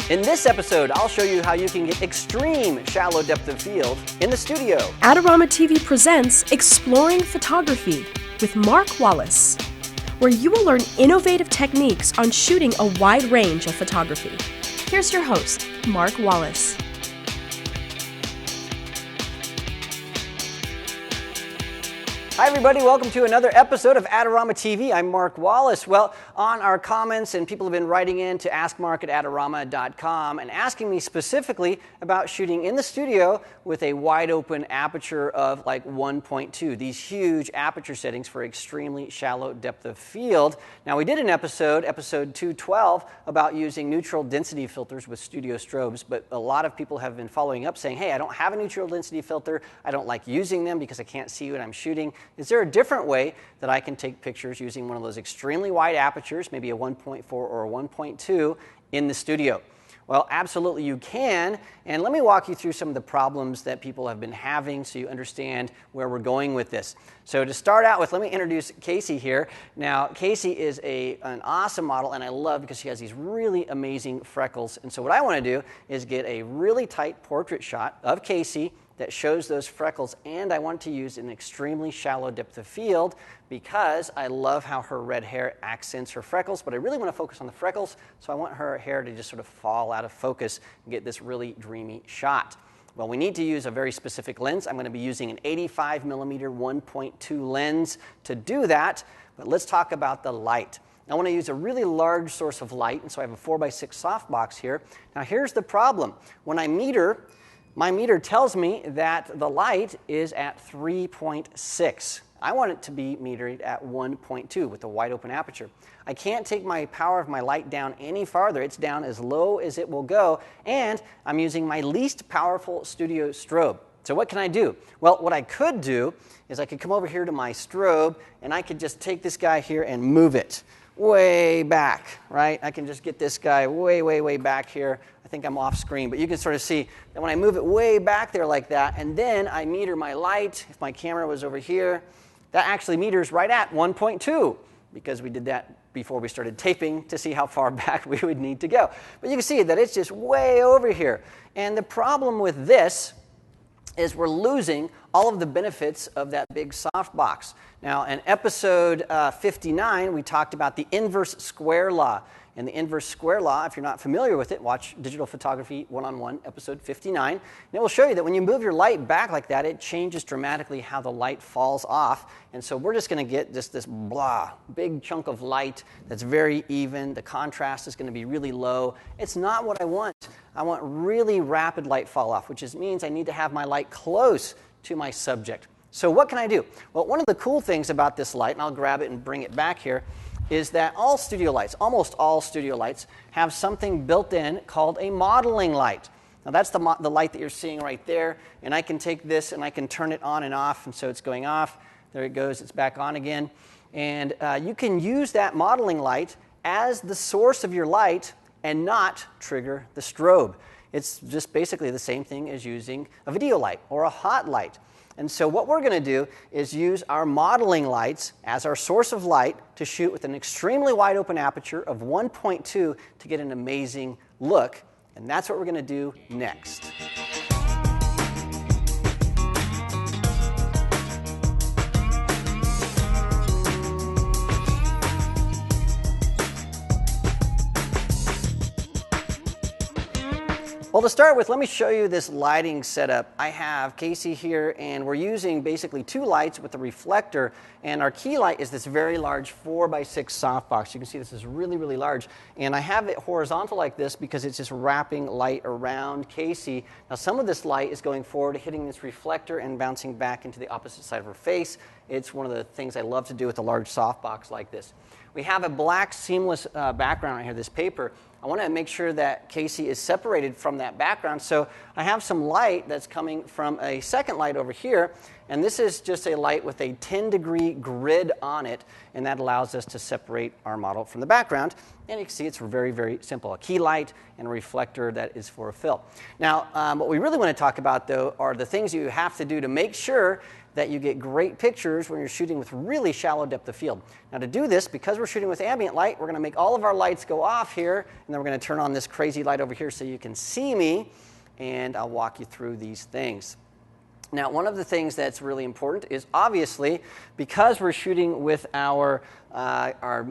In this episode, I'll show you how you can get extreme shallow depth of field in the studio. Adorama TV presents Exploring Photography with Mark Wallace, where you will learn innovative techniques on shooting a wide range of photography. Here's your host, Mark Wallace. Hi everybody, welcome to another episode of Adorama TV. I'm Mark Wallace. Well, on our comments, and people have been writing in to askmark@adorama.com and asking me specifically about shooting in the studio with a wide open aperture of like 1.2, these huge aperture settings for extremely shallow depth of field. Now we did an episode 212, about using neutral density filters with studio strobes, but a lot of people have been following up saying, hey, I don't have a neutral density filter, I don't like using them because I can't see what I'm shooting. Is there a different way that I can take pictures using one of those extremely wide apertures, maybe a 1.4 or a 1.2 in the studio? Well, absolutely you can, and let me walk you through some of the problems that people have been having so you understand where we're going with this. So to start out with, let me introduce Casey here. Now, Casey is an awesome model, and I love because she has these really amazing freckles. And so what I want to do is get a really tight portrait shot of Casey that shows those freckles, and I want to use an extremely shallow depth of field because I love how her red hair accents her freckles, but I really want to focus on the freckles, so I want her hair to just sort of fall out of focus and get this really dreamy shot. Well, we need to use a very specific lens. I'm going to be using an 85mm 1.2 lens to do that, but let's talk about the light. I want to use a really large source of light, and so I have a 4x6 softbox here. Now here's the problem. When I meter, my meter tells me that the light is at 3.6. I want it to be metered at 1.2 with a wide open aperture. I can't take my power of my light down any farther. It's down as low as it will go, and I'm using my least powerful studio strobe. So what can I do? Well, what I could do is I could come over here to my strobe, and I could just take this guy here and move it way back, right? I can just get this guy way back here. I think I'm off screen, but you can sort of see that when I move it way back there like that, and then I meter my light, if my camera was over here, that actually meters right at 1.2, because we did that before we started taping to see how far back we would need to go. But you can see that it's just way over here. And the problem with this is we're losing all of the benefits of that big softbox. Now, in episode 59, we talked about the inverse square law. And the inverse square law, if you're not familiar with it, watch Digital Photography 1-on-1, episode 59. And it will show you that when you move your light back like that, it changes dramatically how the light falls off. And so we're just going to get just this big chunk of light that's very even. The contrast is going to be really low. It's not what I want. I want really rapid light fall off, which means I need to have my light close to my subject. So what can I do? Well, one of the cool things about this light, and I'll grab it and bring it back here, is that all studio lights, almost all studio lights, have something built in called a modeling light. Now that's the light that you're seeing right there, and I can take this and I can turn it on and off, and so it's going off. There it goes, it's back on again. And you can use that modeling light as the source of your light and not trigger the strobe. It's just basically the same thing as using a video light or a hot light. And so what we're going to do is use our modeling lights as our source of light to shoot with an extremely wide open aperture of 1.2 to get an amazing look. And that's what we're going to do next. Well, to start with, let me show you this lighting setup. I have Casey here, and we're using basically two lights with a reflector, and our key light is this very large 4x6 softbox. You can see this is really large, and I have it horizontal like this because it's just wrapping light around Casey. Now, some of this light is going forward, hitting this reflector and bouncing back into the opposite side of her face. It's one of the things I love to do with a large softbox like this. We have a black seamless background right here, this paper. I want to make sure that Casey is separated from that background, so I have some light that's coming from a second light over here, and this is just a light with a 10-degree grid on it, and that allows us to separate our model from the background. And you can see it's very simple, a key light and a reflector that is for a fill. Now, what we really want to talk about, though, are the things you have to do to make sure that you get great pictures when you're shooting with really shallow depth of field. Now to do this, because we're shooting with ambient light, we're going to make all of our lights go off here, and then we're going to turn on this crazy light over here so you can see me, and I'll walk you through these things. Now, one of the things that's really important is obviously because we're shooting with our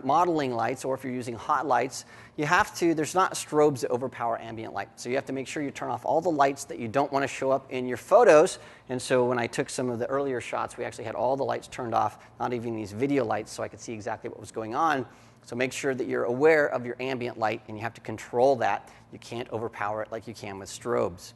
modeling lights, or if you're using hot lights, there's not strobes that overpower ambient light. So you have to make sure you turn off all the lights that you don't want to show up in your photos. And so when I took some of the earlier shots, we actually had all the lights turned off, not even these video lights, so I could see exactly what was going on. So make sure that you're aware of your ambient light, and you have to control that. You can't overpower it like you can with strobes.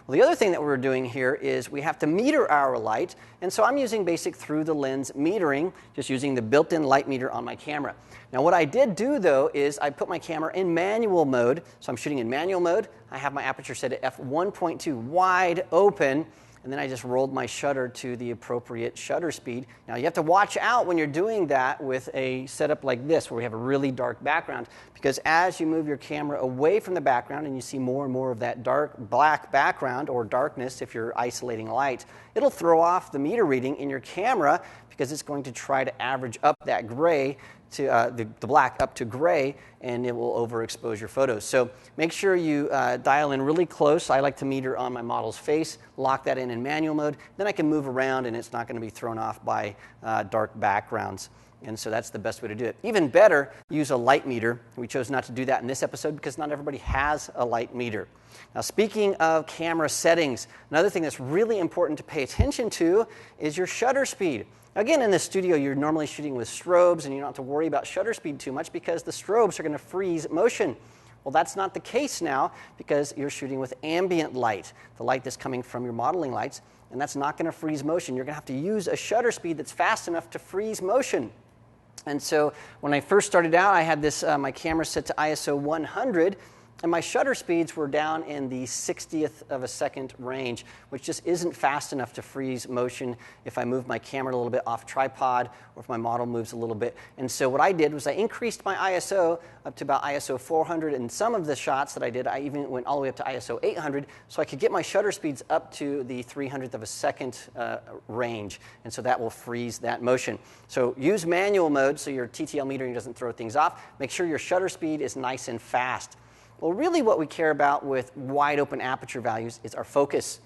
Well, the other thing that we're doing here is we have to meter our light, and so I'm using basic through-the-lens metering, just using the built-in light meter on my camera. Now what I did do, though, is I put my camera in manual mode, so I'm shooting in manual mode. I have my aperture set at f1.2 wide open, and then I just rolled my shutter to the appropriate shutter speed. Now you have to watch out when you're doing that with a setup like this, where we have a really dark background, because as you move your camera away from the background and you see more and more of that dark black background, or darkness if you're isolating light, it'll throw off the meter reading in your camera, because it's going to try to average up that gray to the black up to gray, and it will overexpose your photos. So make sure you dial in really close. I like to meter on my model's face, lock that in manual mode, then I can move around and it's not going to be thrown off by dark backgrounds. And so that's the best way to do it. Even better, use a light meter. We chose not to do that in this episode because not everybody has a light meter. Now, speaking of camera settings, another thing that's really important to pay attention to is your shutter speed. Again, in the studio, you're normally shooting with strobes, and you don't have to worry about shutter speed too much because the strobes are going to freeze motion. Well, that's not the case now because you're shooting with ambient light, the light that's coming from your modeling lights, and that's not going to freeze motion. You're going to have to use a shutter speed that's fast enough to freeze motion. And so when I first started out, I had this my camera set to ISO 100, and my shutter speeds were down in the 60th of a second range, which just isn't fast enough to freeze motion if I move my camera a little bit off tripod, or if my model moves a little bit. And so what I did was I increased my ISO up to about ISO 400, and some of the shots that I did, I even went all the way up to ISO 800, so I could get my shutter speeds up to the 300th of a second range, and so that will freeze that motion. So use manual mode so your TTL metering doesn't throw things off. Make sure your shutter speed is nice and fast. Well, really what we care about with wide open aperture values is our focus.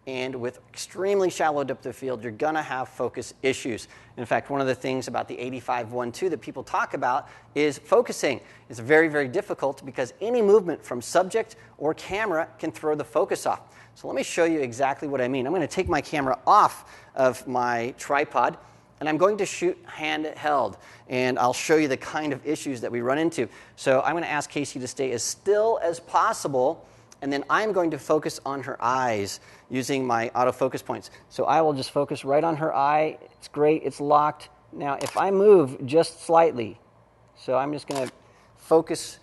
And with extremely shallow depth of field, you're going to have focus issues. In fact, one of the things about the 85-1.2 that people talk about is focusing. It's very, very difficult because any movement from subject or camera can throw the focus off. So let me show you exactly what I mean. I'm going to take my camera off of my tripod, and I'm going to shoot handheld, and I'll show you the kind of issues that we run into. So I'm going to ask Casey to stay as still as possible, and then I'm going to focus on her eyes using my autofocus points. So I will just focus right on her eye. It's great, it's locked. Now if I move just slightly, so I'm just going to focus.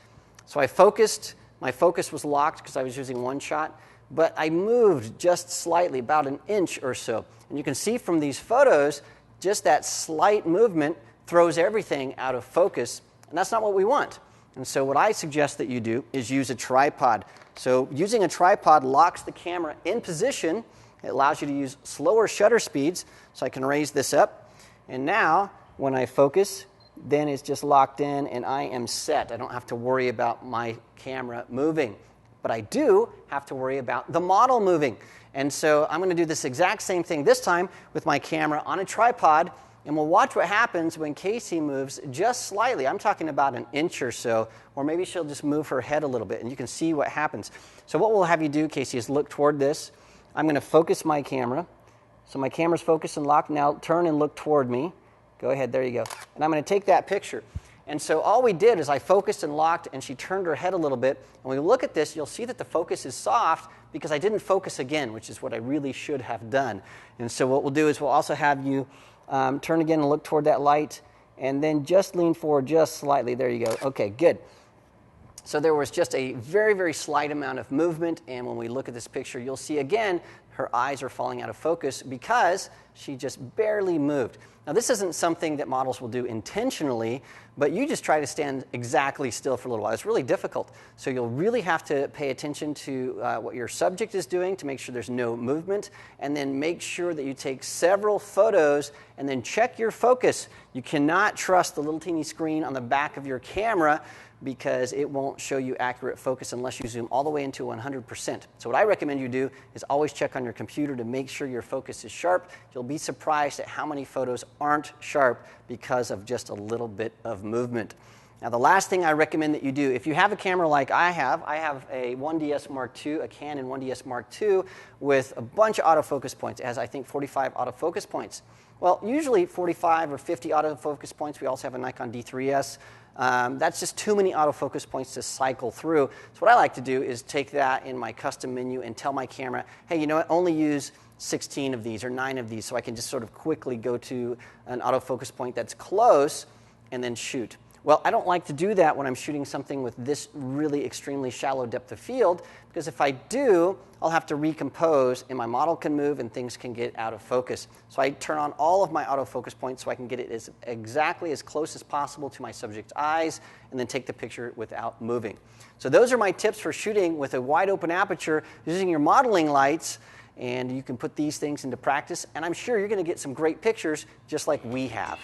So I focused, my focus was locked because I was using one shot, but I moved just slightly, about an inch or so. And you can see from these photos, just that slight movement throws everything out of focus, and that's not what we want. And so what I suggest that you do is use a tripod. So using a tripod locks the camera in position. It allows you to use slower shutter speeds, so I can raise this up. And now, when I focus, then it's just locked in, and I am set. I don't have to worry about my camera moving. But I do have to worry about the model moving. And so I'm going to do this exact same thing this time with my camera on a tripod, and we'll watch what happens when Casey moves just slightly. I'm talking about an inch or so, or maybe she'll just move her head a little bit, and you can see what happens. So what we'll have you do, Casey, is look toward this. I'm going to focus my camera. So my camera's focused and locked. Now turn and look toward me. Go ahead, there you go. And I'm going to take that picture. And so all we did is I focused and locked, and she turned her head a little bit. And when we look at this, you'll see that the focus is soft because I didn't focus again, which is what I really should have done. And so what we'll do is we'll also have you turn again and look toward that light, and then just lean forward just slightly. There you go. Okay, good. So there was just a very, very slight amount of movement, and when we look at this picture, you'll see again her eyes are falling out of focus because She just barely moved. Now, this isn't something that models will do intentionally, but you just try to stand exactly still for a little while. It's really difficult. So you'll really have to pay attention to what your subject is doing to make sure there's no movement, and then make sure that you take several photos and then check your focus. You cannot trust the little teeny screen on the back of your camera because it won't show you accurate focus unless you zoom all the way into 100%. So what I recommend you do is always check on your computer to make sure your focus is sharp. You'll be surprised at how many photos aren't sharp because of just a little bit of movement. Now, the last thing I recommend that you do, if you have a camera like I have a 1DS Mark II, a Canon 1DS Mark II with a bunch of autofocus points. It has, I think, 45 autofocus points. Well, usually 45 or 50 autofocus points. We also have a Nikon D3S. That's just too many autofocus points to cycle through. So what I like to do is take that in my custom menu and tell my camera, hey, you know what, only use 16 of these or 9 of these, so I can just sort of quickly go to an autofocus point that's close and then shoot. Well, I don't like to do that when I'm shooting something with this really extremely shallow depth of field, because if I do, I'll have to recompose and my model can move and things can get out of focus. So I turn on all of my autofocus points so I can get it exactly as close as possible to my subject's eyes and then take the picture without moving. So those are my tips for shooting with a wide open aperture using your modeling lights, and you can put these things into practice, and I'm sure you're going to get some great pictures just like we have.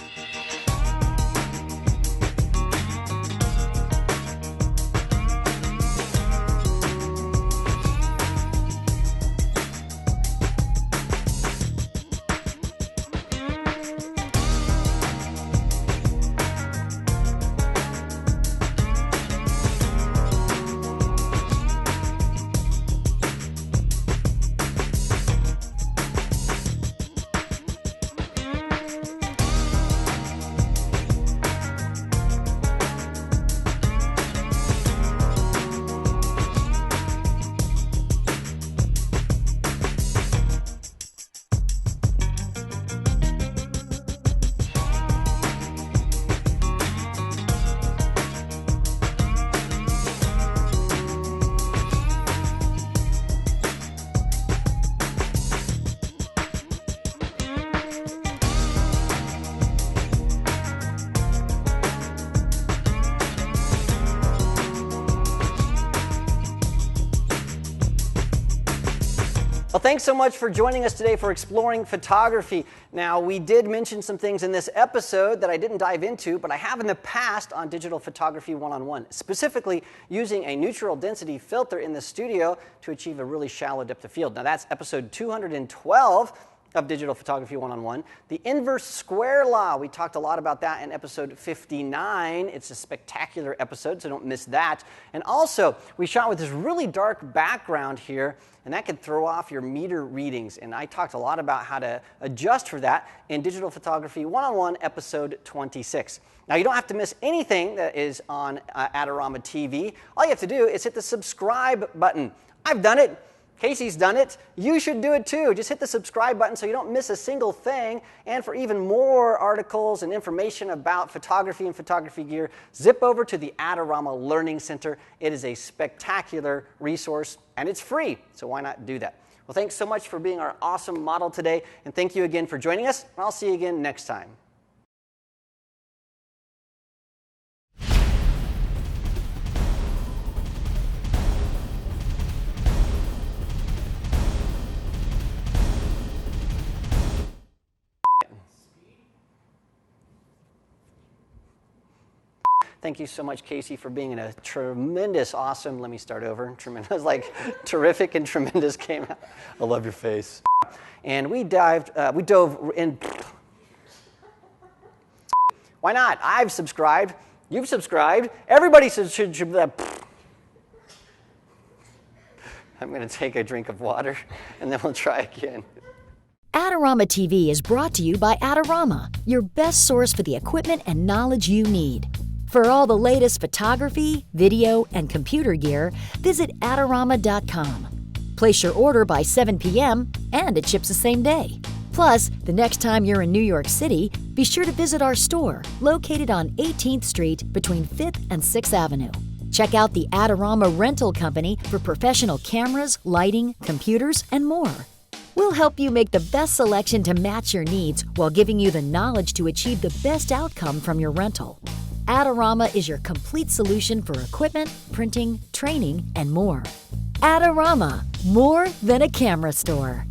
Well, thanks so much for joining us today for Exploring Photography. Now, we did mention some things in this episode that I didn't dive into, but I have in the past on Digital Photography 101, specifically using a neutral density filter in the studio to achieve a really shallow depth of field. Now, that's episode 212 of Digital Photography 101. The inverse square law, we talked a lot about that in episode 59. It's a spectacular episode, so don't miss that. And also, we shot with this really dark background here, and that could throw off your meter readings. And I talked a lot about how to adjust for that in Digital Photography 101, episode 26. Now, you don't have to miss anything that is on Adorama TV. All you have to do is hit the subscribe button. I've done it. Casey's done it. You should do it too. Just hit the subscribe button so you don't miss a single thing. And for even more articles and information about photography and photography gear, zip over to the Adorama Learning Center. It is a spectacular resource and it's free, so why not do that? Well, thanks so much for being our awesome model today, and thank you again for joining us. I'll see you again next time. Thank you so much, Casey, for being in a tremendous, awesome, let me start over. Tremendous, like terrific and tremendous came out. I love your face. And we dove in. Why not? I've subscribed. You've subscribed. Everybody should. I'm going to take a drink of water, and then we'll try again. Adorama TV is brought to you by Adorama, your best source for the equipment and knowledge you need. For all the latest photography, video, and computer gear, visit Adorama.com. Place your order by 7 p.m. and it ships the same day. Plus, the next time you're in New York City, be sure to visit our store, located on 18th Street between 5th and 6th Avenue. Check out the Adorama Rental Company for professional cameras, lighting, computers, and more. We'll help you make the best selection to match your needs while giving you the knowledge to achieve the best outcome from your rental. Adorama is your complete solution for equipment, printing, training, and more. Adorama, more than a camera store.